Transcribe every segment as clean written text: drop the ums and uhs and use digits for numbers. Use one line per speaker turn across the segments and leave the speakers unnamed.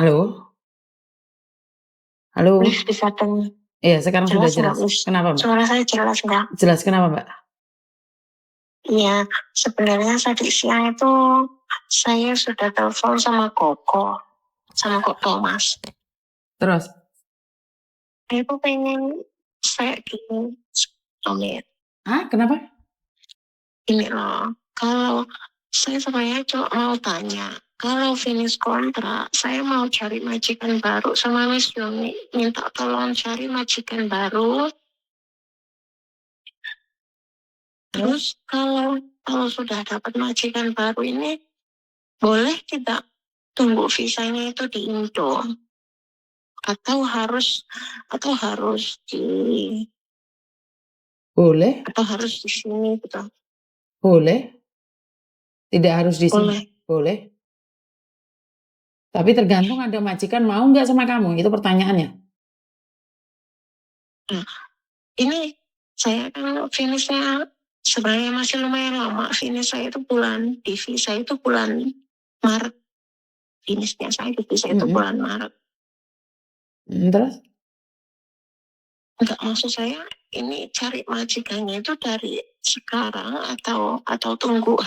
Halo?
Please
Halo?
bisa
Iya, sekarang sudah
jelas nggak,
jelas.
Miss?
Kenapa, Mbak?
Suara saya jelas nggak?
Jelas, kenapa, Mbak?
Iya, sebenarnya tadi siang itu saya sudah telepon sama Kok Thomas.
Terus?
Dia tuh pengen saya gini, Amit.
Hah? Kenapa?
Ini loh, kalau saya sebenarnya cuma mau tanya, kalau finish kontrak, saya mau cari majikan baru sama Miss Yuni. Minta tolong cari majikan baru. Terus kalau sudah dapat majikan baru ini, boleh tidak tunggu visanya itu di Indo? Atau harus di
Boleh?
atau harus di sini gitu?
Boleh? Tidak harus di sini.
Boleh.
Boleh. Tapi tergantung ada majikan mau nggak sama kamu, itu pertanyaannya.
Nah, ini saya kan finishnya sebenarnya masih lumayan lama. Finish saya itu DV saya itu bulan Maret. Finishnya saya DV saya itu bulan Maret.
Terus?
Enggak, maksud saya ini cari majikannya itu dari sekarang atau tunggu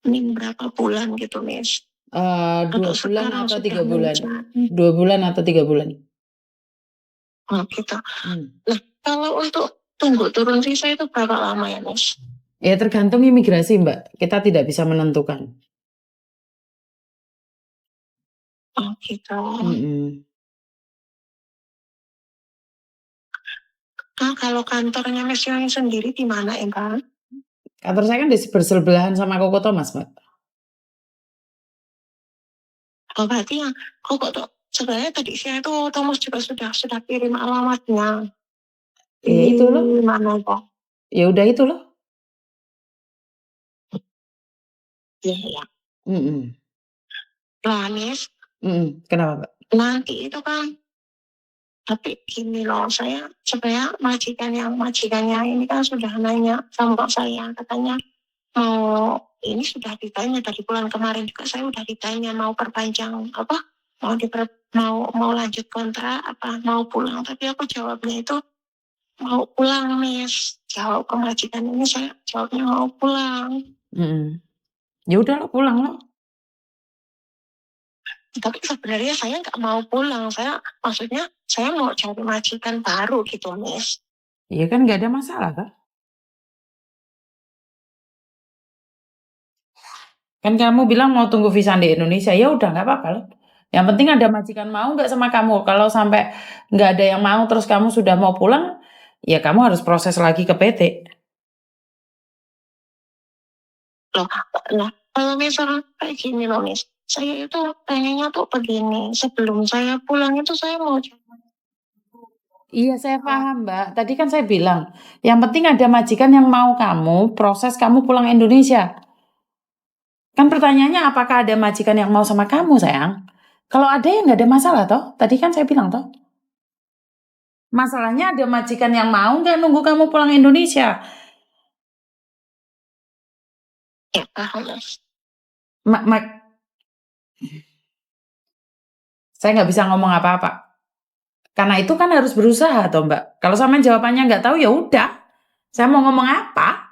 berapa bulan gitu, Miss?
2 bulan
sekarang
atau
sudah
3 bulan?
mencari.
2 bulan atau 3 bulan?
Oh, gitu. Nah, kalau untuk tunggu turun visa itu berapa lama ya, Miss?
Ya tergantung imigrasi, Mbak. Kita tidak bisa menentukan.
Oh, gitu. Nah, kalau kantornya Miss Yoni sendiri di mana ya, Mbak?
Kantor saya kan bersebelahan sama Koko Thomas, Mbak.
Oh, berarti yang kok tuh sebenarnya tadi siang itu Thomas juga sudah kirim alamatnya.
Ya itu loh.
Di mana kok?
Ya udah itu loh.
Iya, ya. Nah, Miss,
Kenapa, Mbak?
nanti itu kan, tapi gini loh, saya sebenarnya majikannya ini kan sudah nanya sama saya, katanya ini sudah ditanya dari bulan kemarin juga, saya udah ditanya mau perpanjang apa, mau lanjut kontrak apa mau pulang, tapi aku jawabnya itu mau pulang, Miss. Jawab ke majikan ini saya jawabnya mau pulang.
Ya udah lo pulang lo.
Tapi sebenarnya saya nggak mau pulang, maksudnya saya mau cari majikan baru gitu, Miss.
Iya kan nggak ada masalah kan? Kan kamu bilang mau tunggu visa di Indonesia, ya udah nggak apa-apa loh. Yang penting ada majikan mau nggak sama kamu. Kalau sampai nggak ada yang mau terus kamu sudah mau pulang, ya kamu harus proses lagi ke PT.
Nah, kalau misalnya kayak gini loh, Miss, saya itu pengennya tuh begini, sebelum saya pulang itu saya mau.
Iya saya paham, Mbak. Tadi kan saya bilang, yang penting ada majikan yang mau kamu, proses kamu pulang Indonesia. Kan pertanyaannya apakah ada majikan yang mau sama kamu, sayang? Kalau ada ya nggak ada masalah toh. Tadi kan saya bilang toh. Masalahnya ada majikan yang mau nggak nunggu kamu pulang Indonesia?
Ya, paham, Mas.
Saya nggak bisa ngomong apa-apa. Karena itu kan harus berusaha toh, Mbak. Kalau sama jawabannya nggak tahu ya udah. Saya mau ngomong apa?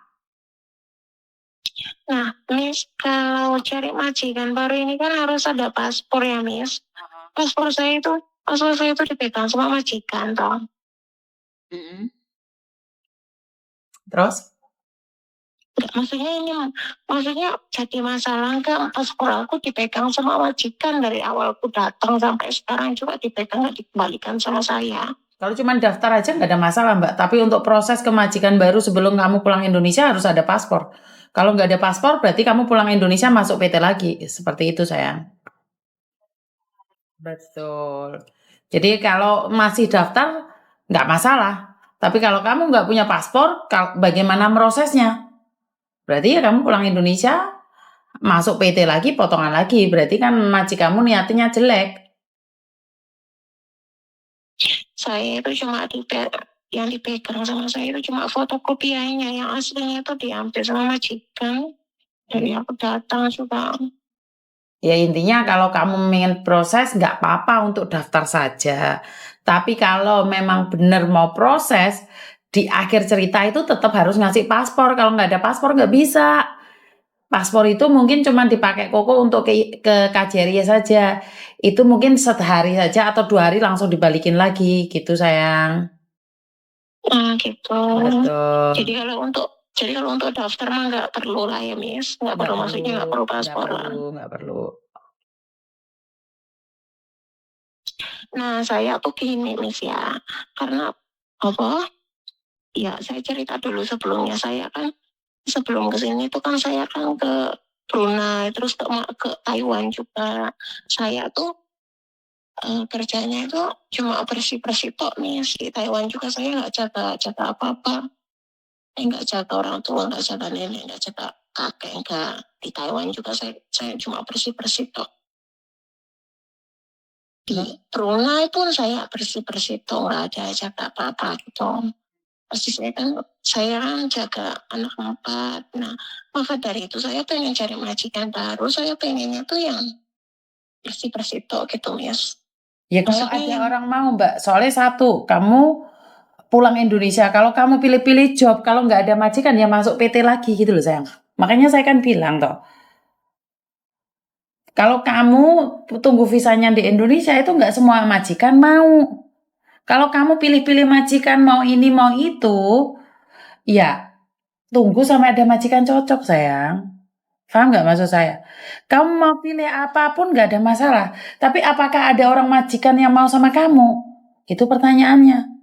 Nah, Miss, kalau cari majikan baru ini kan harus ada paspor ya, Miss. Paspor saya itu dipegang sama majikan toh.
Terus?
Maksudnya jadi masalah nggak, paspor aku dipegang sama majikan dari awal aku datang sampai sekarang juga dipegang, nggak dikembalikan sama saya.
Kalau cuma daftar aja nggak ada masalah, Mbak. Tapi untuk proses ke majikan baru sebelum kamu pulang Indonesia harus ada paspor. Kalau nggak ada paspor berarti kamu pulang Indonesia masuk PT lagi. Seperti itu, sayang. Betul. Jadi kalau masih daftar nggak masalah. Tapi kalau kamu nggak punya paspor, bagaimana prosesnya? Berarti ya kamu pulang Indonesia, masuk PT lagi, potongan lagi. Berarti kan kamu niatnya jelek.
Saya itu cuma yang dipegang sama saya itu cuma fotokopiannya, yang aslinya itu diambil sama majikan dari aku datang juga.
Ya intinya kalau kamu ingin proses nggak apa-apa untuk daftar saja. Tapi kalau memang benar mau proses, di akhir cerita itu tetap harus ngasih paspor. Kalau nggak ada paspor nggak bisa. Paspor itu mungkin cuma dipakai Koko untuk ke KJRI saja. Itu mungkin sehari saja atau 2 hari langsung dibalikin lagi gitu sayang.
Gitu.
Betul.
Jadi kalau untuk daftar mah nggak perlu lah ya Miss, nggak perlu, maksudnya nggak perlu paspor lah.
Nggak perlu.
Nah saya tuh gini Miss ya, karena apa? Ya saya cerita dulu sebelumnya, saya kan sebelum kesini tuh kan saya kan ke Brunei, terus ke Taiwan juga. Saya tuh kerjanya itu cuma bersih-bersih tok nih. Di Taiwan juga saya nggak jaga apa-apa. Nggak jaga orang tua, nggak jaga nenek, nggak jaga kakek, nggak. Di Taiwan juga saya cuma bersih-bersih tok. Di Brunei pun saya bersih-bersih tok, nggak ada jaga apa-apa gitu. Pasti saya kan jaga anak 4. Nah, maka dari itu saya pengen cari majikan baru. Saya pengennya tuh yang bersih-bersih tok gitu, Miss.
Ya kalau ada orang mau Mbak, soalnya satu, kamu pulang Indonesia, kalau kamu pilih-pilih job, kalau nggak ada majikan ya masuk PT lagi gitu loh sayang. Makanya saya kan bilang toh, kalau kamu tunggu visanya di Indonesia itu nggak semua majikan mau. Kalau kamu pilih-pilih majikan mau ini mau itu, ya tunggu sampai ada majikan cocok sayang. Paham nggak maksud saya? Kamu mau pilih apapun nggak ada masalah. Tapi apakah ada orang majikan yang mau sama kamu? Itu pertanyaannya.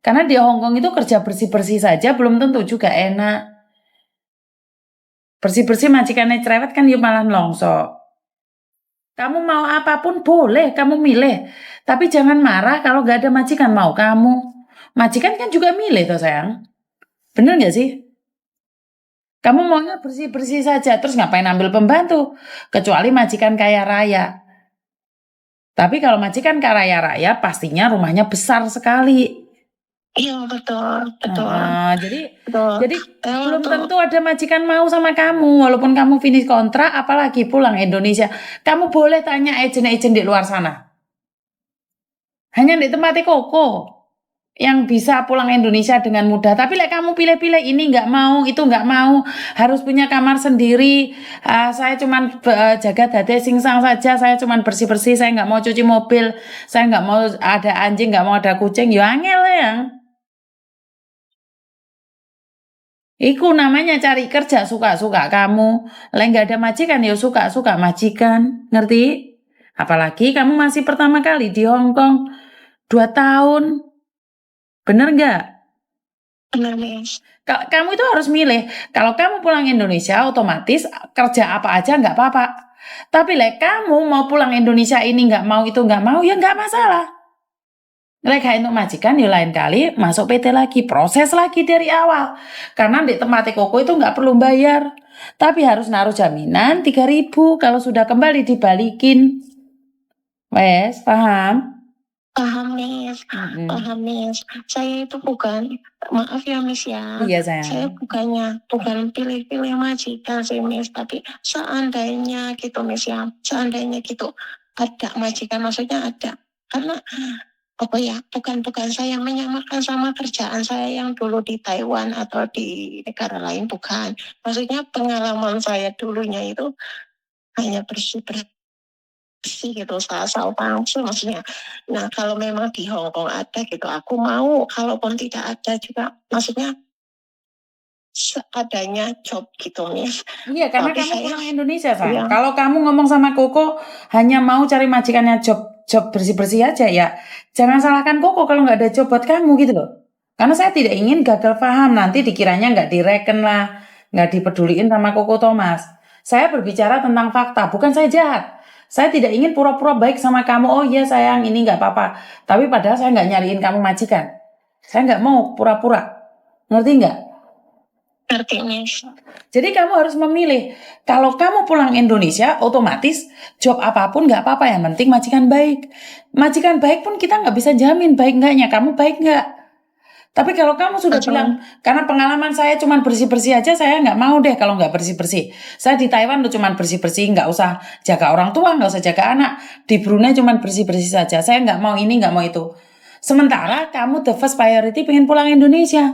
Karena di Hongkong itu kerja bersih-bersih saja belum tentu juga enak. Bersih-bersih majikannya cerewet kan dia malah longsor. Kamu mau apapun boleh, kamu milih. Tapi jangan marah kalau nggak ada majikan mau kamu. Majikan kan juga milih toh sayang. Bener nggak sih? Kamu maunya bersih-bersih saja, terus ngapain ambil pembantu? Kecuali majikan kaya raya. Tapi kalau majikan kaya raya, pastinya rumahnya besar sekali.
Iya betul.
Jadi belum tentu ada majikan mau sama kamu, walaupun kamu finish kontrak, apalagi pulang Indonesia. Kamu boleh tanya agen-agen di luar sana. Hanya di tempat Koko yang bisa pulang Indonesia dengan mudah. Tapi kamu pilih-pilih ini nggak mau, itu nggak mau, harus punya kamar sendiri. Saya cuman jaga dade singsang saja, saya cuman bersih-bersih, saya nggak mau cuci mobil, saya nggak mau ada anjing, nggak mau ada kucing, ya angel ya. Iku namanya cari kerja suka-suka kamu. Lek nggak ada majikan ya suka-suka majikan, ngerti? Apalagi kamu masih pertama kali di Hong Kong, 2 tahun. Bener nggak?
Benar, Miss.
Kamu itu harus milih. Kalau kamu pulang Indonesia, otomatis kerja apa aja nggak apa-apa. Tapi kamu mau pulang Indonesia ini nggak mau itu nggak mau, ya nggak masalah. Kayak untuk majikan ya lain kali masuk PT lagi, proses lagi dari awal. Karena di tempat Koko itu nggak perlu bayar. Tapi harus naruh jaminan 3.000 kalau sudah kembali dibalikin. Wes, paham?
Paham, Miss. Paham, Miss. Saya itu bukan, maaf ya Miss ya.
Iya sayang.
Saya bukan pilih-pilih majikan sih Miss, tapi seandainya gitu Miss ya, seandainya gitu ada majikan, maksudnya ada. Karena apa ya, bukan saya menyamakan sama kerjaan saya yang dulu di Taiwan atau di negara lain, bukan. Maksudnya pengalaman saya dulunya itu hanya bersih-bersih gitu, asal palsu maksudnya. Nah kalau memang di Hong Kong ada gitu, aku mau. Kalaupun tidak ada juga, maksudnya seadanya job gitu Miss.
Iya, karena
tapi
kamu pulang Indonesia sayang.
Iya.
Kalau kamu ngomong sama Koko hanya mau cari majikannya job bersih-bersih aja ya, jangan salahkan Koko kalau nggak ada job buat kamu gitu loh. Karena saya tidak ingin gagal paham, nanti dikiranya nggak direken lah, nggak dipeduliin sama Koko Thomas. Saya berbicara tentang fakta, bukan saya jahat. Saya tidak ingin pura-pura baik sama kamu, oh iya sayang ini nggak apa-apa. Tapi padahal saya nggak nyariin kamu majikan. Saya nggak mau pura-pura. Ngerti nggak?
Ngerti, Miss.
Jadi kamu harus memilih. Kalau kamu pulang Indonesia, otomatis job apapun nggak apa-apa, yang penting majikan baik. Majikan baik pun kita nggak bisa jamin baik nggaknya. Kamu baik nggak? Tapi kalau kamu sudah bilang, karena pengalaman saya cuman bersih-bersih aja, saya nggak mau deh kalau nggak bersih-bersih. Saya di Taiwan tuh cuman bersih-bersih, nggak usah jaga orang tua, nggak usah jaga anak. Di Brunei cuman bersih-bersih saja. Saya nggak mau ini, nggak mau itu. Sementara kamu the first priority pengen pulang Indonesia.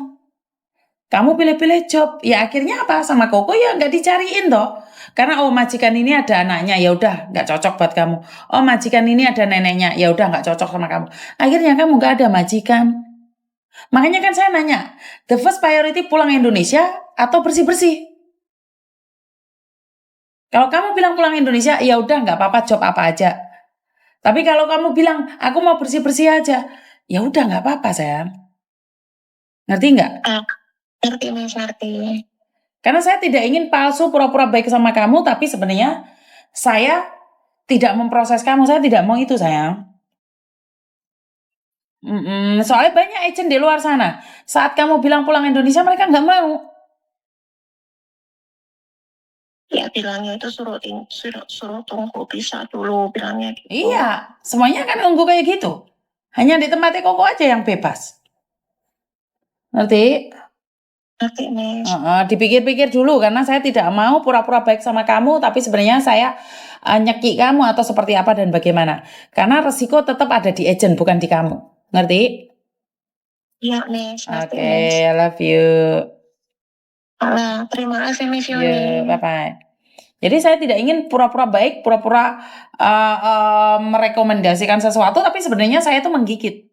Kamu pilih-pilih job, ya akhirnya apa? Sama Koko ya nggak dicariin toh. Karena oh majikan ini ada anaknya, ya udah nggak cocok buat kamu. Oh majikan ini ada neneknya, ya udah nggak cocok sama kamu. Akhirnya kamu nggak ada majikan. Makanya kan saya nanya, the first priority pulang Indonesia atau bersih-bersih? Kalau kamu bilang pulang Indonesia, ya udah nggak apa-apa job apa aja. Tapi kalau kamu bilang aku mau bersih-bersih aja, ya udah nggak apa-apa sayang. Ngerti nggak?
Ngerti Mas, ngerti.
Karena saya tidak ingin palsu pura-pura baik sama kamu, tapi sebenarnya saya tidak memproses kamu, saya tidak mau itu sayang. Soalnya banyak agent di luar sana. Saat kamu bilang pulang Indonesia, mereka nggak mau.
Ya bilangnya itu suruh tunggu bisa dulu bilangnya gitu.
Iya, semuanya kan nunggu kayak gitu. Hanya di tempatnya Koko aja yang bebas. Ngerti?
Ngerti Mas.
Dipikir-pikir dulu karena saya tidak mau pura-pura baik sama kamu, tapi sebenarnya saya nyeki kamu atau seperti apa dan bagaimana. Karena resiko tetap ada di agent, bukan di kamu. Ngerti?
Iya Mas, ngerti
Oke,
Mas.
I love you.
Alah, terima kasih Miss Yuni.
Yeah, bye-bye. Jadi saya tidak ingin pura-pura baik, pura-pura merekomendasikan sesuatu, tapi sebenarnya saya itu menggigit.